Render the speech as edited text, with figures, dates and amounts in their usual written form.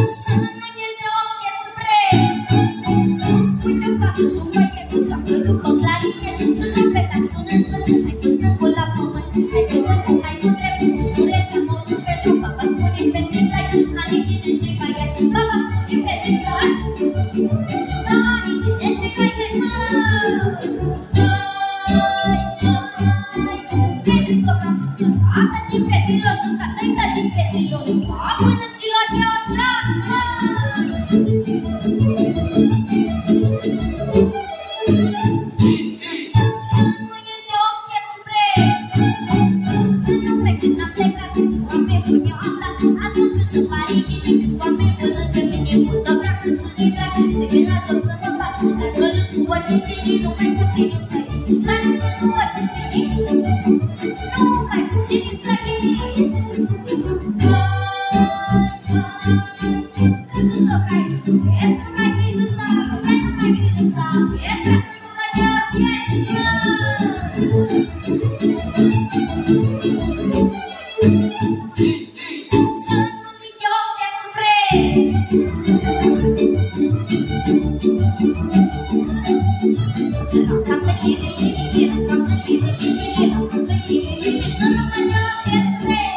Să nu ne dă ochi spre. Uite, fată și un băiet. joacă după clarinet și trompeta sunând în hai că stângul la pământ, hai că să nu mai cu drept ușure că mă ușur pentru baba spune Petri stai, anichine nu-i mai e, baba spune Petri stai, anichine nu-i mai e, Petri s-o cam supărată din Petri l-o jucat, tăită din Petri l-o jucat, până ți l-o dea. Și pare ghine câți oameni buni lângă mine mult o beacă și de drag se vin la joc să mă bat dar rolând cu orice și din numai cu cine-mi dar rolând cu orice și din numai cu cine-mi când și joc aici tu vezi nu mai grijă să aveai nu mai grijă să aveți ca să nu mai dea o chestie Să nu mă dea o chestie